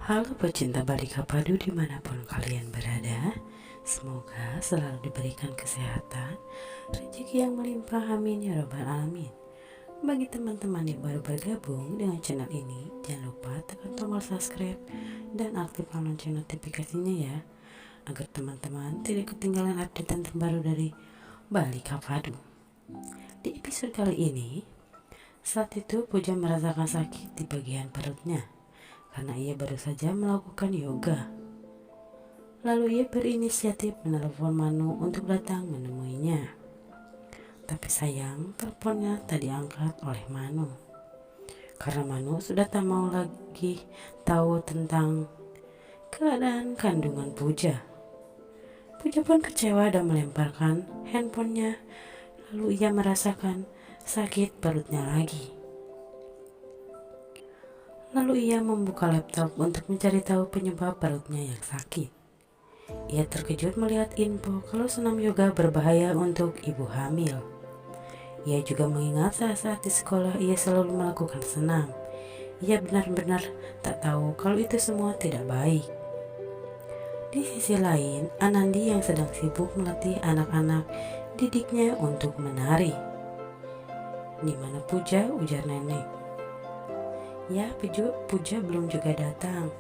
Halo pecinta Balika Padu dimanapun kalian berada. Semoga selalu diberikan kesehatan, rezeki yang melimpah, amin ya robbal alamin. Bagi teman-teman yang baru bergabung dengan channel ini, jangan lupa tekan tombol subscribe dan aktifkan lonceng notifikasinya ya, agar teman-teman tidak ketinggalan update terbaru dari Balika Padu. Di episode kali ini, saat itu Puja merasakan sakit di bagian perutnya karena ia baru saja melakukan yoga. Lalu ia berinisiatif menelpon Manu untuk datang menemuinya. Tapi sayang, teleponnya tak diangkat oleh Manu. Karena Manu sudah tak mau lagi tahu tentang keadaan kandungan Puja. Puja pun kecewa dan melemparkan handphonenya. Lalu ia merasakan sakit perutnya lagi. Lalu ia membuka laptop untuk mencari tahu penyebab perutnya yang sakit. Ia terkejut melihat info kalau senam yoga berbahaya untuk ibu hamil. Ia juga mengingat saat-saat di sekolah ia selalu melakukan senam. Ia benar-benar tak tahu kalau itu semua tidak baik. Di sisi lain, Anandi yang sedang sibuk melatih anak-anak didiknya untuk menari. Di mana Puja, ujar nenek. Ya, Puja belum juga datang.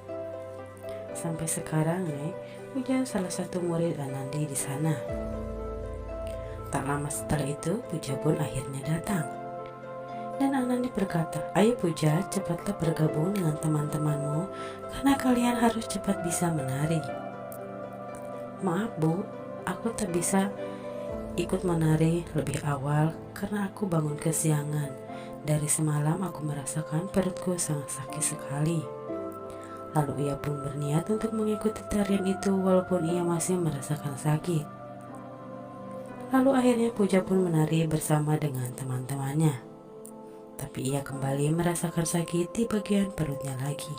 Sampai sekarang, Puja salah satu murid Anandi di sana. Tak lama setelah itu, Puja pun akhirnya datang. Dan Anandi berkata, "Ayo Puja, cepatlah bergabung dengan teman-temanmu karena kalian harus cepat bisa menari." "Maaf Bu, aku tak bisa ikut menari lebih awal karena aku bangun kesiangan. Dari semalam aku merasakan perutku sangat sakit sekali." Lalu ia pun berniat untuk mengikuti tarian itu walaupun ia masih merasakan sakit. Lalu akhirnya Puja pun menari bersama dengan teman-temannya. Tapi ia kembali merasakan sakit di bagian perutnya lagi.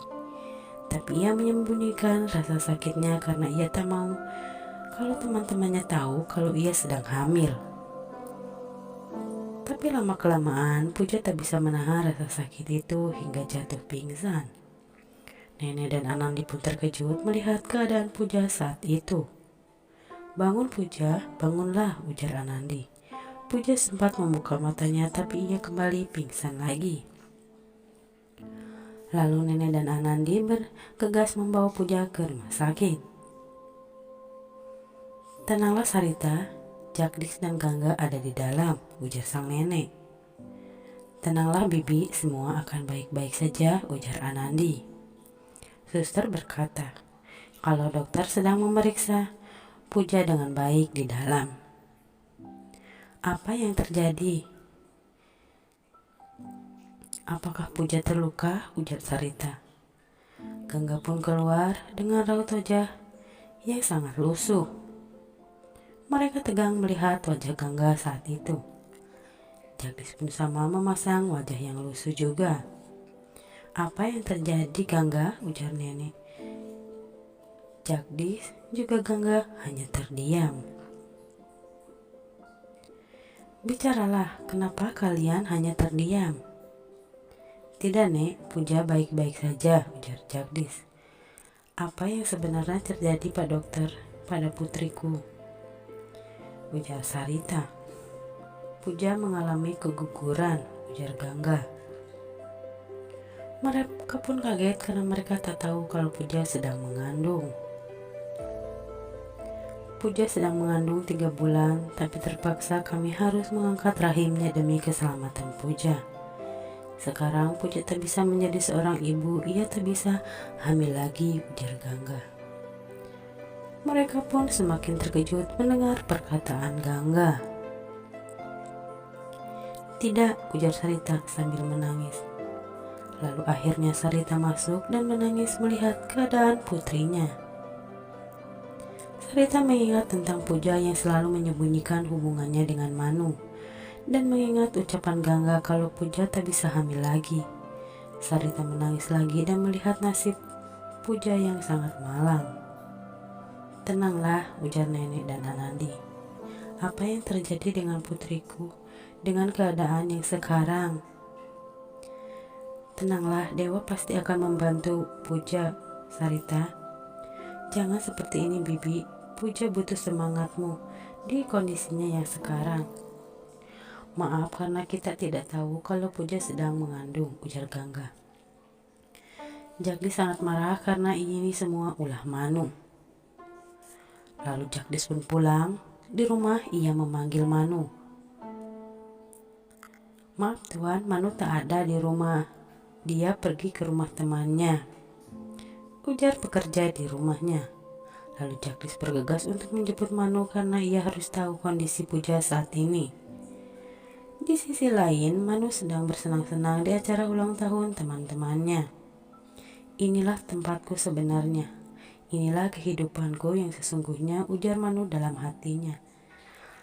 Tapi ia menyembunyikan rasa sakitnya karena ia tak mau kalau teman-temannya tahu kalau ia sedang hamil. Tapi lama-kelamaan Puja tak bisa menahan rasa sakit itu hingga jatuh pingsan. Nenek dan Anandi pun terkejut melihat keadaan Puja saat itu. "Bangun Puja, bangunlah," ujar Anandi. Puja sempat membuka matanya tapi ia kembali pingsan lagi. Lalu nenek dan Anandi bergegas membawa Puja ke rumah sakit. "Tenanglah Sarita, Jagdis dan Gangga ada di dalam," ujar sang nenek. "Tenanglah Bibi, semua akan baik-baik saja," ujar Anandi. Suster berkata, kalau dokter sedang memeriksa Puja dengan baik di dalam. "Apa yang terjadi? Apakah Puja terluka?" ujar Sarita. Gangga pun keluar dengan raut wajah yang sangat lusuh. Mereka tegang melihat wajah Gangga saat itu. Jagdis pun sama memasang wajah yang lusuh juga. "Apa yang terjadi Gangga?" ujar nenek. Jagdis juga Gangga hanya terdiam. "Bicaralah, kenapa kalian hanya terdiam?" "Tidak Nek, Puja baik-baik saja," ujar Jagdis. "Apa yang sebenarnya terjadi Pak Dokter pada putriku?" ujar Sarita. "Puja mengalami keguguran," ujar Gangga. Mereka pun kaget karena mereka tak tahu kalau Puja sedang mengandung. "Puja sedang mengandung 3 bulan, tapi terpaksa kami harus mengangkat rahimnya demi keselamatan Puja. Sekarang Puja tak bisa menjadi seorang ibu, ia tak bisa hamil lagi," ujar Gangga. Mereka pun semakin terkejut mendengar perkataan Gangga. "Tidak," ujar Sarita sambil menangis. Lalu akhirnya Sarita masuk dan menangis melihat keadaan putrinya. Sarita mengingat tentang Puja yang selalu menyembunyikan hubungannya dengan Manu dan mengingat ucapan Gangga kalau Puja tak bisa hamil lagi. Sarita menangis lagi dan melihat nasib Puja yang sangat malang. "Tenanglah," ujar nenek dan Anandi. "Apa yang terjadi dengan putriku dengan keadaan yang sekarang?" Tenanglah, dewa pasti akan membantu, puja Sarita. Jangan seperti ini, Bibi. Puja butuh semangatmu di kondisinya yang sekarang. Maaf karena kita tidak tahu kalau Puja sedang mengandung, ujar Gangga. Jagdis sangat marah karena ini semua ulah Manu. Lalu Jagdis pun pulang. Di rumah ia memanggil Manu. Maaf Tuan, Manu tak ada di rumah. Dia pergi ke rumah temannya, ujar pekerja di rumahnya. Lalu Jagdis bergegas untuk menjemput Manu karena ia harus tahu kondisi Puja saat ini. Di sisi lain, Manu sedang bersenang-senang di acara ulang tahun teman-temannya. Inilah tempatku sebenarnya. Inilah kehidupanku yang sesungguhnya, ujar Manu dalam hatinya.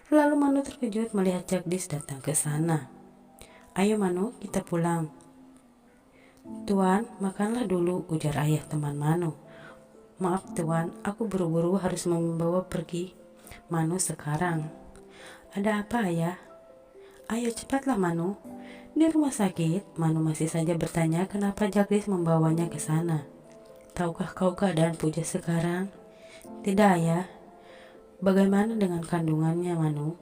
Lalu Manu terkejut melihat Jagdis datang ke sana. Ayo Manu, kita pulang. Tuan, makanlah dulu, ujar ayah teman Manu. Maaf Tuan, aku buru-buru harus membawa pergi Manu sekarang. Ada apa ayah? Ayo cepatlah Manu. Di rumah sakit, Manu masih saja bertanya kenapa Jagdis membawanya ke sana. Tahukah kau keadaan Puja sekarang? Tidak ayah. Bagaimana dengan kandungannya Manu?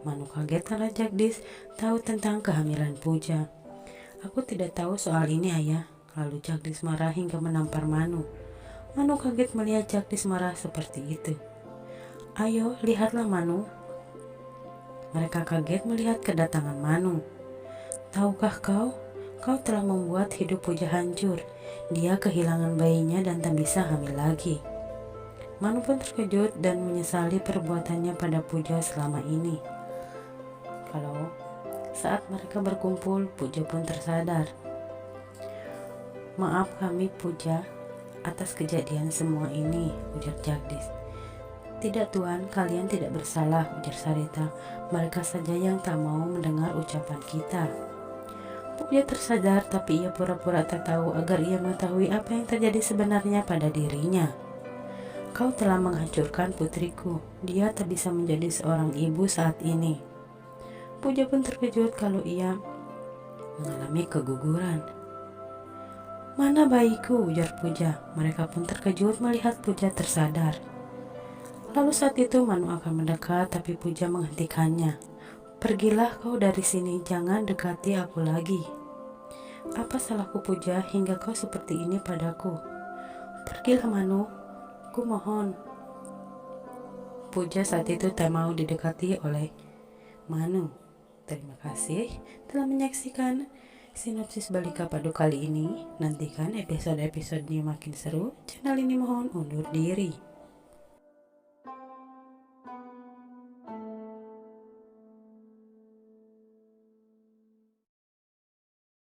Manu kaget karena Jagdis tahu tentang kehamilan Puja. Aku tidak tahu soal ini ayah. Lalu Jagdis marah hingga menampar Manu. Manu kaget melihat Jagdis marah seperti itu. Ayo lihatlah Manu. Mereka kaget melihat kedatangan Manu. Tahukah kau telah membuat hidup Puja hancur. Dia kehilangan bayinya dan tak bisa hamil lagi. Manu pun terkejut dan menyesali perbuatannya pada Puja selama ini. Kalau saat mereka berkumpul, Puja pun tersadar. Maaf kami Puja atas kejadian semua ini, ujar Jagdis. Tidak Tuan, kalian tidak bersalah, ujar Sarita. Mereka saja yang tak mau mendengar ucapan kita. Puja tersadar tapi ia pura-pura tak tahu agar ia mengetahui apa yang terjadi sebenarnya pada dirinya. Kau telah menghancurkan putriku. Dia tak bisa menjadi seorang ibu saat ini. Puja pun terkejut kalau ia mengalami keguguran. Mana bayiku, ujar Puja. Mereka pun terkejut melihat Puja tersadar. Lalu saat itu Manu akan mendekat tapi Puja menghentikannya. Pergilah kau dari sini, jangan dekati aku lagi. Apa salahku Puja hingga kau seperti ini padaku? Pergilah Manu, ku mohon. Puja saat itu tak mau didekati oleh Manu. Terima kasih telah menyaksikan sinopsis Balika Padu kali ini. Nantikan episode-episodenya makin seru. Channel ini mohon undur diri.